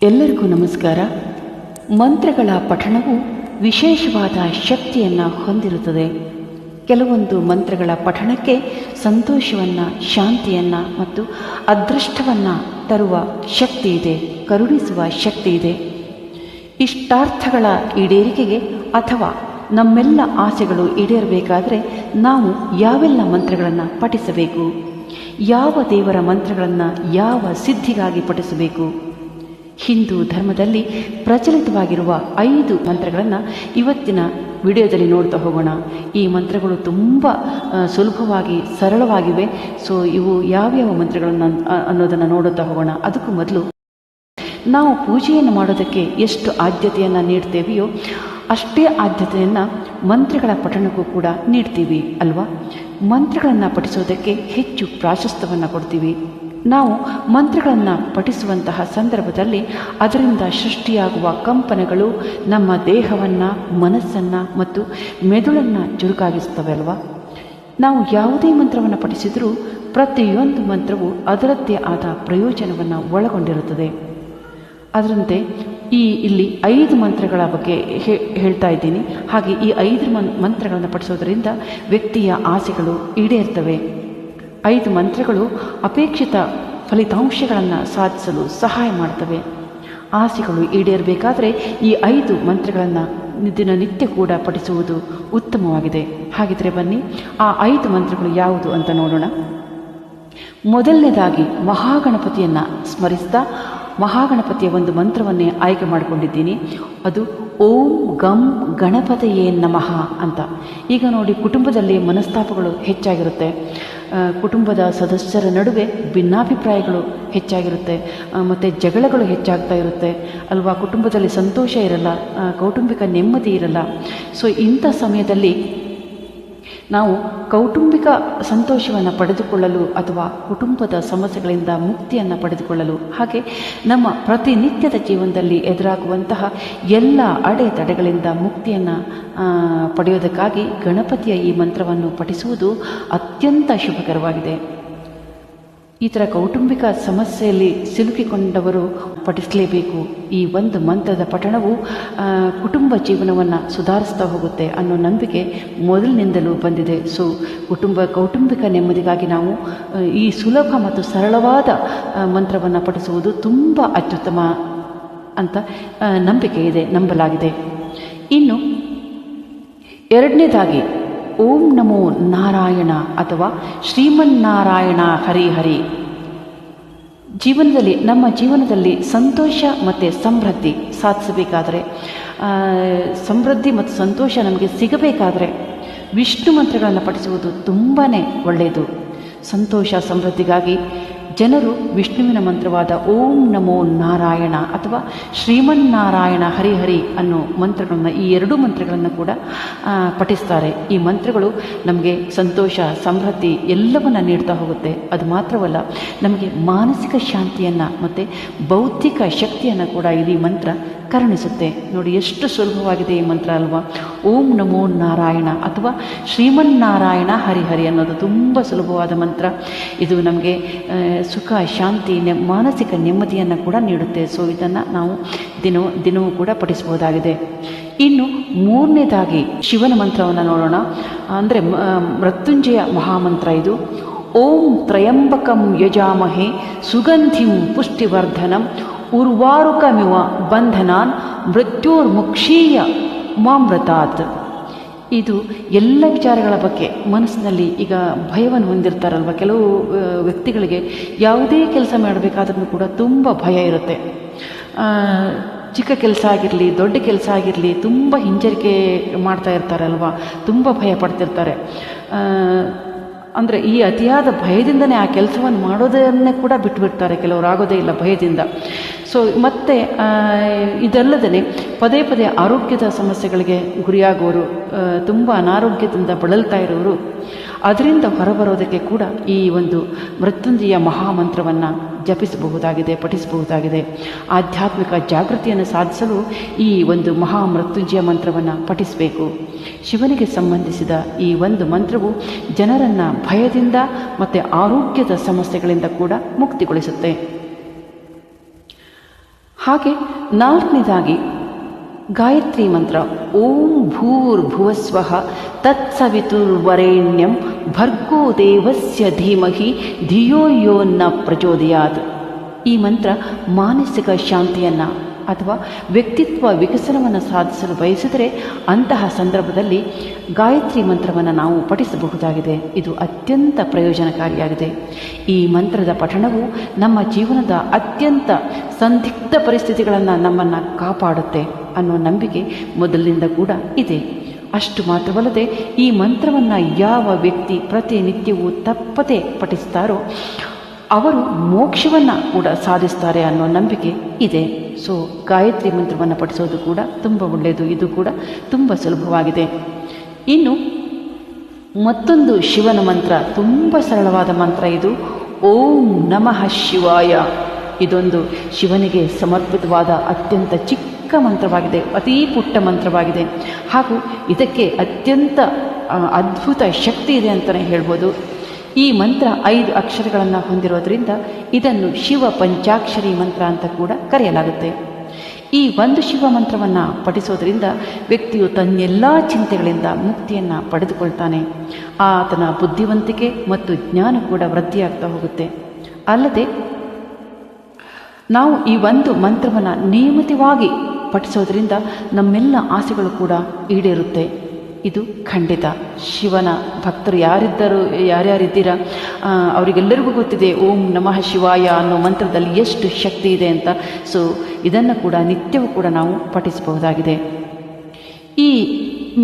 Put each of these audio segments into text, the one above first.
ಎಲ್ಲರಿಗೂ ನಮಸ್ಕಾರ. ಮಂತ್ರಗಳ ಪಠಣವು ವಿಶೇಷವಾದ ಶಕ್ತಿಯನ್ನು ಹೊಂದಿರುತ್ತದೆ. ಕೆಲವೊಂದು ಮಂತ್ರಗಳ ಪಠಣಕ್ಕೆ ಸಂತೋಷವನ್ನು, ಶಾಂತಿಯನ್ನು ಮತ್ತು ಅದೃಷ್ಟವನ್ನು ತರುವ ಶಕ್ತಿ ಇದೆ, ಕರುಣಿಸುವ ಶಕ್ತಿ ಇದೆ. ಇಷ್ಟಾರ್ಥಗಳ ಈಡೇರಿಕೆಗೆ ಅಥವಾ ನಮ್ಮೆಲ್ಲ ಆಸೆಗಳು ಈಡೇರಬೇಕಾದರೆ ನಾವು ಯಾವೆಲ್ಲ ಮಂತ್ರಗಳನ್ನು ಪಠಿಸಬೇಕು, ಯಾವ ದೇವರ ಮಂತ್ರಗಳನ್ನು ಯಾವ ಸಿದ್ಧಿಗಾಗಿ ಪಠಿಸಬೇಕು? ಹಿಂದೂ ಧರ್ಮದಲ್ಲಿ ಪ್ರಚಲಿತವಾಗಿರುವ 5 ಮಂತ್ರಗಳನ್ನು ಇವತ್ತಿನ ವಿಡಿಯೋದಲ್ಲಿ ನೋಡ್ತಾ ಹೋಗೋಣ. ಈ ಮಂತ್ರಗಳು ತುಂಬ ಸುಲಭವಾಗಿ ಸರಳವಾಗಿವೆ. ಸೊ ಇವು ಯಾವ್ಯಾವ ಮಂತ್ರಗಳನ್ನು ಅನ್ನೋದನ್ನು ನೋಡುತ್ತಾ ಹೋಗೋಣ. ಅದಕ್ಕೂ ಮೊದಲು ನಾವು ಪೂಜೆಯನ್ನು ಮಾಡೋದಕ್ಕೆ ಎಷ್ಟು ಆದ್ಯತೆಯನ್ನು ನೀಡ್ತೇವೆಯೋ ಅಷ್ಟೇ ಆದ್ಯತೆಯನ್ನು ಮಂತ್ರಗಳ ಪಠಣಕ್ಕೂ ಕೂಡ ನೀಡ್ತೀವಿ ಅಲ್ವಾ? ಮಂತ್ರಗಳನ್ನು ಪಠಿಸೋದಕ್ಕೆ ಹೆಚ್ಚು ಪ್ರಾಶಸ್ತ್ಯವನ್ನು ಕೊಡ್ತೀವಿ. ನಾವು ಮಂತ್ರಗಳನ್ನು ಪಠಿಸುವಂತಹ ಸಂದರ್ಭದಲ್ಲಿ ಅದರಿಂದ ಸೃಷ್ಟಿಯಾಗುವ ಕಂಪನಗಳು ನಮ್ಮ ದೇಹವನ್ನು, ಮನಸ್ಸನ್ನು ಮತ್ತು ಮೆದುಳನ್ನು ಚುರುಕಾಗಿಸ್ತವೆ ಅಲ್ವಾ? ನಾವು ಯಾವುದೇ ಮಂತ್ರವನ್ನು ಪಠಿಸಿದರೂ ಪ್ರತಿಯೊಂದು ಮಂತ್ರವು ಅದರದ್ದೇ ಆದ ಪ್ರಯೋಜನವನ್ನು ಒಳಗೊಂಡಿರುತ್ತದೆ. ಅದರಂತೆ ಇಲ್ಲಿ 5 ಮಂತ್ರಗಳ ಬಗ್ಗೆ ಹೇಳ್ತಾ ಇದ್ದೀನಿ. ಹಾಗೆ ಈ 5 ಮಂತ್ರಗಳನ್ನು ಪಠಿಸೋದರಿಂದ ವ್ಯಕ್ತಿಯ ಆಸೆಗಳು ಈಡೇರ್ತವೆ. 5 ಮಂತ್ರಗಳು ಅಪೇಕ್ಷಿತ ಫಲಿತಾಂಶಗಳನ್ನು ಸಾಧಿಸಲು ಸಹಾಯ ಮಾಡ್ತವೆ. ಆಸೆಗಳು ಈಡೇರಬೇಕಾದರೆ ಈ 5 ಮಂತ್ರಗಳನ್ನು ದಿನನಿತ್ಯ ಕೂಡ ಪಠಿಸುವುದು ಉತ್ತಮವಾಗಿದೆ. ಹಾಗಿದ್ರೆ ಬನ್ನಿ ಆ 5 ಮಂತ್ರಗಳು ಯಾವುದು ಅಂತ ನೋಡೋಣ. ಮೊದಲನೇದಾಗಿ ಮಹಾಗಣಪತಿಯನ್ನು ಸ್ಮರಿಸ್ತಾ ಮಹಾಗಣಪತಿಯ ಒಂದು ಮಂತ್ರವನ್ನೇ ಆಯ್ಕೆ ಮಾಡಿಕೊಂಡಿದ್ದೀನಿ. ಅದು ಓಂ ಗಂ ಗಣಪತಯೇ ನಮಃ ಅಂತ. ಈಗ ನೋಡಿ, ಕುಟುಂಬದಲ್ಲಿ ಮನಸ್ತಾಪಗಳು ಹೆಚ್ಚಾಗಿರುತ್ತೆ, ಕುಟುಂಬದ ಸದಸ್ಯರ ನಡುವೆ ಭಿನ್ನಾಭಿಪ್ರಾಯಗಳು ಹೆಚ್ಚಾಗಿರುತ್ತೆ, ಮತ್ತು ಜಗಳಗಳು ಹೆಚ್ಚಾಗ್ತಾ ಇರುತ್ತೆ ಅಲ್ವಾ? ಕುಟುಂಬದಲ್ಲಿ ಸಂತೋಷ ಇರಲ್ಲ, ಕೌಟುಂಬಿಕ ನೆಮ್ಮದಿ ಇರಲ್ಲ. ಸೊ ಇಂಥ ಸಮಯದಲ್ಲಿ ನಾವು ಕೌಟುಂಬಿಕ ಸಂತೋಷವನ್ನು ಪಡೆದುಕೊಳ್ಳಲು ಅಥವಾ ಕುಟುಂಬದ ಸಮಸ್ಯೆಗಳಿಂದ ಮುಕ್ತಿಯನ್ನು ಪಡೆದುಕೊಳ್ಳಲು, ಹಾಗೆ ನಮ್ಮ ಪ್ರತಿನಿತ್ಯದ ಜೀವನದಲ್ಲಿ ಎದುರಾಗುವಂತಹ ಎಲ್ಲ ಅಡೆತಡೆಗಳಿಂದ ಮುಕ್ತಿಯನ್ನು ಪಡೆಯೋದಕ್ಕಾಗಿ ಗಣಪತಿಯ ಈ ಮಂತ್ರವನ್ನು ಪಠಿಸುವುದು ಅತ್ಯಂತ ಶುಭಕರವಾಗಿದೆ. ಈ ಥರ ಕೌಟುಂಬಿಕ ಸಮಸ್ಯೆಯಲ್ಲಿ ಸಿಲುಕಿಕೊಂಡವರು ಪಠಿಸಲೇಬೇಕು. ಈ ಒಂದು ಮಂತ್ರದ ಪಠಣವು ಕುಟುಂಬ ಜೀವನವನ್ನು ಸುಧಾರಿಸ್ತಾ ಹೋಗುತ್ತೆ ಅನ್ನೋ ನಂಬಿಕೆ ಮೊದಲಿನಿಂದಲೂ ಬಂದಿದೆ. ಸೊ ಕೌಟುಂಬಿಕ ನೆಮ್ಮದಿಗಾಗಿ ನಾವು ಈ ಸುಲಭ ಮತ್ತು ಸರಳವಾದ ಮಂತ್ರವನ್ನು ಪಠಿಸುವುದು ತುಂಬ ಅತ್ಯುತ್ತಮ ಅಂತ ನಂಬಿಕೆ ಇದೆ, ನಂಬಲಾಗಿದೆ. ಇನ್ನು ಎರಡನೇದಾಗಿ ಓಂ ನಮೋ ನಾರಾಯಣ ಅಥವಾ ಶ್ರೀಮನ್ನಾರಾಯಣ ಹರಿ ಹರಿ. ನಮ್ಮ ಜೀವನದಲ್ಲಿ ಸಂತೋಷ ಮತ್ತು ಸಮೃದ್ಧಿ ಸಾಧಿಸಬೇಕಾದರೆ, ಸಮೃದ್ಧಿ ಮತ್ತು ಸಂತೋಷ ನಮಗೆ ಸಿಗಬೇಕಾದರೆ ವಿಷ್ಣು ಮಂತ್ರಗಳನ್ನು ಪಠಿಸುವುದು ತುಂಬಾ ಒಳ್ಳೆಯದು. ಸಂತೋಷ ಸಮೃದ್ಧಿಗಾಗಿ ಜನರು ವಿಷ್ಣುವಿನ ಮಂತ್ರವಾದ ಓಂ ನಮೋ ನಾರಾಯಣ ಅಥವಾ ಶ್ರೀಮನ್ನಾರಾಯಣ ಹರಿಹರಿ ಅನ್ನೋ ಮಂತ್ರಗಳನ್ನು, ಈ 2 ಮಂತ್ರಗಳನ್ನು ಕೂಡ ಪಠಿಸ್ತಾರೆ. ಈ ಮಂತ್ರಗಳು ನಮಗೆ ಸಂತೋಷ, ಸಮೃದ್ಧಿ ಎಲ್ಲವನ್ನು ನೀಡ್ತಾ ಹೋಗುತ್ತೆ. ಅದು ಮಾತ್ರವಲ್ಲ, ನಮಗೆ ಮಾನಸಿಕ ಶಾಂತಿಯನ್ನು ಮತ್ತು ಬೌದ್ಧಿಕ ಶಕ್ತಿಯನ್ನು ಕೂಡ ಈ ಮಂತ್ರ ಕರುಣಿಸುತ್ತೆ. ನೋಡಿ ಎಷ್ಟು ಸುಲಭವಾಗಿದೆ ಈ ಮಂತ್ರ ಅಲ್ವಾ? ಓಂ ನಮೋ ನಾರಾಯಣ ಅಥವಾ ಶ್ರೀಮನ್ನಾರಾಯಣ ಹರಿಹರಿ ಅನ್ನೋದು ತುಂಬ ಸುಲಭವಾದ ಮಂತ್ರ. ಇದು ನಮಗೆ ಸುಖ, ಶಾಂತಿ, ಮಾನಸಿಕ ನೆಮ್ಮದಿಯನ್ನು ಕೂಡ ನೀಡುತ್ತೆ. ಸೊ ಇದನ್ನು ನಾವು ದಿನವೂ ಕೂಡ ಪಠಿಸಬಹುದಾಗಿದೆ. ಇನ್ನು ಮೂರನೇದಾಗಿ ಶಿವನ ಮಂತ್ರವನ್ನು ನೋಡೋಣ. ಅಂದರೆ ಮೃತ್ಯುಂಜಯ ಮಹಾಮಂತ್ರ ಇದು. ಓಂ ತ್ರಯಂಬಕಂ ಯಜಾಮಹೇ ಸುಗಂಧಿಂ ಪುಷ್ಟಿವರ್ಧನಂ ಉರ್ವಾರುಕಮಿವ ಬಂಧನಾನ್ ಮೃತ್ಯುರ್ಮುಕ್ಷೀಯ ಮಾಮೃತಾತ್. ಇದು ಎಲ್ಲ ವಿಚಾರಗಳ ಬಗ್ಗೆ ಮನಸ್ಸಿನಲ್ಲಿ ಈಗ ಭಯವನ್ನು ಹೊಂದಿರ್ತಾರಲ್ವ. ಕೆಲವು ವ್ಯಕ್ತಿಗಳಿಗೆ ಯಾವುದೇ ಕೆಲಸ ಮಾಡಬೇಕಾದ್ರೂ ಕೂಡ ತುಂಬ ಭಯ ಇರುತ್ತೆ. ಚಿಕ್ಕ ಕೆಲಸ ಆಗಿರಲಿ, ದೊಡ್ಡ ಕೆಲಸ ಆಗಿರಲಿ, ತುಂಬ ಹಿಂಜರಿಕೆ ಮಾಡ್ತಾ ಇರ್ತಾರಲ್ವ, ತುಂಬ ಭಯ ಪಡ್ತಿರ್ತಾರೆ. ಅಂದರೆ ಈ ಅತಿಯಾದ ಭಯದಿಂದನೇ ಆ ಕೆಲಸವನ್ನು ಮಾಡೋದನ್ನೇ ಕೂಡ ಬಿಟ್ಟುಬಿಡ್ತಾರೆ ಕೆಲವರು, ಆಗೋದೇ ಇಲ್ಲ ಭಯದಿಂದ. ಸೊ ಮತ್ತು ಇದಲ್ಲದೇ ಪದೇ ಪದೇ ಆರೋಗ್ಯದ ಸಮಸ್ಯೆಗಳಿಗೆ ಗುರಿಯಾಗುವವರು, ತುಂಬ ಅನಾರೋಗ್ಯದಿಂದ ಬಳಲ್ತಾ ಇರೋರು, ಅದರಿಂದ ಹೊರಬರೋದಕ್ಕೆ ಕೂಡ ಈ ಒಂದು ಮೃತ್ಯುಂಜಯ ಮಹಾಮಂತ್ರವನ್ನು ಜಪಿಸಬಹುದಾಗಿದೆ, ಪಠಿಸಬಹುದಾಗಿದೆ. ಆಧ್ಯಾತ್ಮಿಕ ಜಾಗೃತಿಯನ್ನು ಸಾಧಿಸಲು ಈ ಒಂದು ಮಹಾಮೃತ್ಯುಂಜಯ ಮಂತ್ರವನ್ನು ಪಠಿಸಬೇಕು. ಶಿವನಿಗೆ ಸಂಬಂಧಿಸಿದ ಈ ಒಂದು ಮಂತ್ರವು ಜನರನ್ನು ಭಯದಿಂದ ಮತ್ತು ಆರೋಗ್ಯದ ಸಮಸ್ಯೆಗಳಿಂದ ಕೂಡ ಮುಕ್ತಿಗೊಳಿಸುತ್ತೆ. ಹಾಗೆ ನಾಲ್ಕನೇದಾಗಿ ಗಾಯತ್ರಿ ಮಂತ್ರ ಓಂ ಭೂರ್ಭುವಸ್ವಃ ತತ್ಸವಿತುರ್ವರೆಣ್ಯಂ ಭರ್ಗೋ ದೇವಸ್ಯ ಧೀಮಹಿ ಧಿಯೋ ಯೋ ನ ಪ್ರಚೋದಯಾತ್. ಈ ಮಂತ್ರ ಮಾನಸಿಕ ಶಾಂತಿಯನ್ನು ಅಥವಾ ವ್ಯಕ್ತಿತ್ವ ವಿಕಸನವನ್ನು ಸಾಧಿಸಲು ಬಯಸಿದರೆ ಅಂತಹ ಸಂದರ್ಭದಲ್ಲಿ ಗಾಯತ್ರಿ ಮಂತ್ರವನ್ನು ನಾವು ಪಠಿಸಬಹುದಾಗಿದೆ. ಇದು ಅತ್ಯಂತ ಪ್ರಯೋಜನಕಾರಿಯಾಗಿದೆ. ಈ ಮಂತ್ರದ ಪಠಣವು ನಮ್ಮ ಜೀವನದ ಅತ್ಯಂತ ಸಂದಿಗ್ಧ ಪರಿಸ್ಥಿತಿಗಳನ್ನು ನಮ್ಮನ್ನು ಕಾಪಾಡುತ್ತೆ ಅನ್ನೋ ನಂಬಿಕೆ ಮೊದಲಿನಿಂದ ಕೂಡ ಇದೆ. ಅಷ್ಟು ಮಾತ್ರವಲ್ಲದೆ ಈ ಮಂತ್ರವನ್ನು ಯಾವ ವ್ಯಕ್ತಿ ಪ್ರತಿನಿತ್ಯವೂ ತಪ್ಪದೆ ಪಠಿಸ್ತಾರೋ ಅವರು ಮೋಕ್ಷವನ್ನು ಕೂಡ ಸಾಧಿಸ್ತಾರೆ ಅನ್ನೋ ನಂಬಿಕೆ ಇದೆ. ಸೊ ಗಾಯತ್ರಿ ಮಂತ್ರವನ್ನು ಪಠಿಸೋದು ಕೂಡ ತುಂಬ ಒಳ್ಳೆಯದು. ಇದು ಕೂಡ ತುಂಬ ಸುಲಭವಾಗಿದೆ. ಇನ್ನು ಮತ್ತೊಂದು ಶಿವನ ಮಂತ್ರ, ತುಂಬ ಸರಳವಾದ ಮಂತ್ರ ಇದು. ಓಂ ನಮಃ ಶಿವಾಯ. ಇದೊಂದು ಶಿವನಿಗೆ ಸಮರ್ಪಿತವಾದ ಅತ್ಯಂತ ಚಿಕ್ಕ ಮಂತ್ರವಾಗಿದೆ, ಅತೀ ಪುಟ್ಟ ಮಂತ್ರವಾಗಿದೆ. ಹಾಗೂ ಇದಕ್ಕೆ ಅತ್ಯಂತ ಅದ್ಭುತ ಶಕ್ತಿ ಇದೆ ಅಂತಲೇ ಹೇಳ್ಬೋದು. ಈ ಮಂತ್ರ 5 ಅಕ್ಷರಗಳನ್ನು ಹೊಂದಿರೋದ್ರಿಂದ ಇದನ್ನು ಶಿವ ಪಂಚಾಕ್ಷರಿ ಮಂತ್ರ ಅಂತ ಕೂಡ ಕರೆಯಲಾಗುತ್ತೆ. ಈ ಒಂದು ಶಿವ ಮಂತ್ರವನ್ನು ಪಠಿಸೋದ್ರಿಂದ ವ್ಯಕ್ತಿಯು ತನ್ನೆಲ್ಲ ಚಿಂತೆಗಳಿಂದ ಮುಕ್ತಿಯನ್ನು ಪಡೆದುಕೊಳ್ತಾನೆ. ಆತನ ಬುದ್ಧಿವಂತಿಕೆ ಮತ್ತು ಜ್ಞಾನ ಕೂಡ ವೃದ್ಧಿಯಾಗ್ತಾ ಹೋಗುತ್ತೆ. ಅಲ್ಲದೆ ನಾವು ಈ ಒಂದು ಮಂತ್ರವನ್ನು ನಿಯಮಿತವಾಗಿ ಪಠಿಸೋದ್ರಿಂದ ನಮ್ಮೆಲ್ಲ ಆಸೆಗಳು ಕೂಡ ಈಡೇರುತ್ತೆ. ಇದು ಖಂಡಿತ. ಶಿವನ ಭಕ್ತರು ಯಾರ್ಯಾರಿದ್ದೀರಾ ಅವರಿಗೆಲ್ಲರಿಗೂ ಗೊತ್ತಿದೆ ಓಂ ನಮಃ ಶಿವಾಯ ಅನ್ನೋ ಮಂತ್ರದಲ್ಲಿ ಎಷ್ಟು ಶಕ್ತಿ ಇದೆ ಅಂತ. ಸೊ ಇದನ್ನು ಕೂಡ ನಿತ್ಯವೂ ಕೂಡ ನಾವು ಪಠಿಸಬಹುದಾಗಿದೆ. ಈ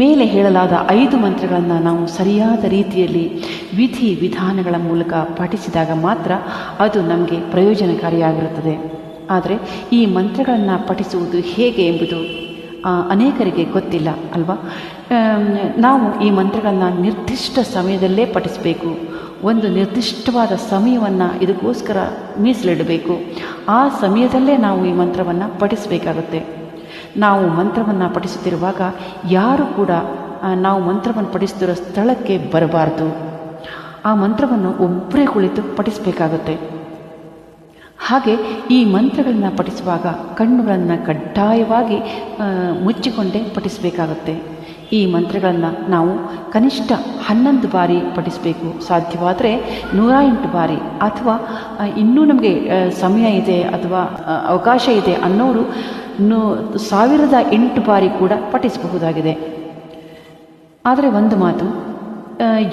ಮೇಲೆ ಹೇಳಲಾದ 5 ಮಂತ್ರಗಳನ್ನು ನಾವು ಸರಿಯಾದ ರೀತಿಯಲ್ಲಿ ವಿಧಿ ವಿಧಾನಗಳ ಮೂಲಕ ಪಠಿಸಿದಾಗ ಮಾತ್ರ ಅದು ನಮಗೆ ಪ್ರಯೋಜನಕಾರಿಯಾಗಿರುತ್ತದೆ. ಆದರೆ ಈ ಮಂತ್ರಗಳನ್ನು ಪಠಿಸುವುದು ಹೇಗೆ ಎಂಬುದು ಅನೇಕರಿಗೆ ಗೊತ್ತಿಲ್ಲ ಅಲ್ವಾ. ನಾವು ಈ ಮಂತ್ರಗಳನ್ನು ನಿರ್ದಿಷ್ಟ ಸಮಯದಲ್ಲೇ ಪಠಿಸಬೇಕು. ಒಂದು ನಿರ್ದಿಷ್ಟವಾದ ಸಮಯವನ್ನು ಇದಕ್ಕೋಸ್ಕರ ಮೀಸಲಿಡಬೇಕು. ಆ ಸಮಯದಲ್ಲೇ ನಾವು ಈ ಮಂತ್ರವನ್ನು ಪಠಿಸಬೇಕಾಗುತ್ತೆ. ನಾವು ಮಂತ್ರವನ್ನು ಪಠಿಸುತ್ತಿರುವಾಗ ಯಾರು ಕೂಡ ನಾವು ಮಂತ್ರವನ್ನು ಪಠಿಸುತ್ತಿರೋ ಸ್ಥಳಕ್ಕೆ ಬರಬಾರ್ದು. ಆ ಮಂತ್ರವನ್ನು ಒಬ್ಬರೇ ಕುಳಿತು ಪಠಿಸಬೇಕಾಗುತ್ತೆ. ಹಾಗೆ ಈ ಮಂತ್ರಗಳನ್ನು ಪಠಿಸುವಾಗ ಕಣ್ಣುಗಳನ್ನು ಕಡ್ಡಾಯವಾಗಿ ಮುಚ್ಚಿಕೊಂಡೇ ಪಠಿಸಬೇಕಾಗುತ್ತೆ. ಈ ಮಂತ್ರಗಳನ್ನು ನಾವು ಕನಿಷ್ಠ 11 ಬಾರಿ ಪಠಿಸಬೇಕು. ಸಾಧ್ಯವಾದರೆ 108 ಬಾರಿ, ಅಥವಾ ಇನ್ನೂ ನಮಗೆ ಸಮಯ ಇದೆ ಅಥವಾ ಅವಕಾಶ ಇದೆ ಅನ್ನೋರು 1008 ಬಾರಿ ಕೂಡ ಪಠಿಸಬಹುದಾಗಿದೆ. ಆದರೆ ಒಂದು ಮಾತು,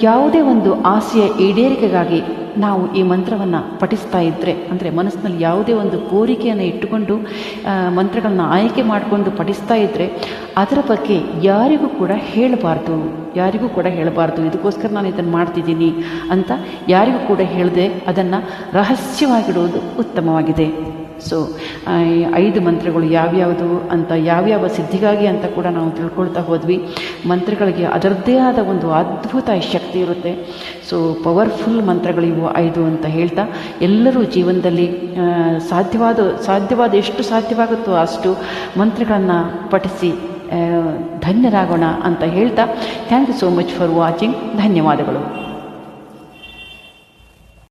ಯಾವುದೇ ಒಂದು ಆಸೆಯ ಈಡೇರಿಕೆಗಾಗಿ ನಾವು ಈ ಮಂತ್ರವನ್ನು ಪಠಿಸ್ತಾ ಇದ್ದರೆ, ಅಂದರೆ ಮನಸ್ಸಿನಲ್ಲಿ ಯಾವುದೇ ಒಂದು ಕೋರಿಕೆಯನ್ನು ಇಟ್ಟುಕೊಂಡು ಮಂತ್ರಗಳನ್ನ ಆಯ್ಕೆ ಮಾಡಿಕೊಂಡು ಪಠಿಸ್ತಾ ಇದ್ದರೆ ಅದರ ಬಗ್ಗೆ ಯಾರಿಗೂ ಕೂಡ ಹೇಳಬಾರ್ದು. ಇದಕ್ಕೋಸ್ಕರ ನಾನು ಇದನ್ನು ಮಾಡ್ತಿದ್ದೀನಿ ಅಂತ ಯಾರಿಗೂ ಕೂಡ ಹೇಳದೆ ಅದನ್ನು ರಹಸ್ಯವಾಗಿಡುವುದು ಉತ್ತಮವಾಗಿದೆ. ಸೊ 5 ಮಂತ್ರಗಳು ಯಾವ್ಯಾವುದು ಅಂತ, ಯಾವ್ಯಾವ ಸಿದ್ಧಿಗಾಗಿ ಅಂತ ಕೂಡ ನಾವು ತಿಳ್ಕೊಳ್ತಾ ಹೋದ್ವಿ. ಮಂತ್ರಗಳಿಗೆ ಅದರದ್ದೇ ಆದ ಒಂದು ಅದ್ಭುತ ಶಕ್ತಿ ಇರುತ್ತೆ. ಸೊ ಪವರ್ಫುಲ್ ಮಂತ್ರಗಳಿವು 5 ಅಂತ ಹೇಳ್ತಾ, ಎಲ್ಲರೂ ಜೀವನದಲ್ಲಿ ಸಾಧ್ಯವಾದ ಎಷ್ಟು ಸಾಧ್ಯವಾಗುತ್ತೋ ಅಷ್ಟು ಮಂತ್ರಗಳನ್ನು ಪಠಿಸಿ ಧನ್ಯರಾಗೋಣ ಅಂತ ಹೇಳ್ತಾ, thank you so much for watching. ಧನ್ಯವಾದಗಳು.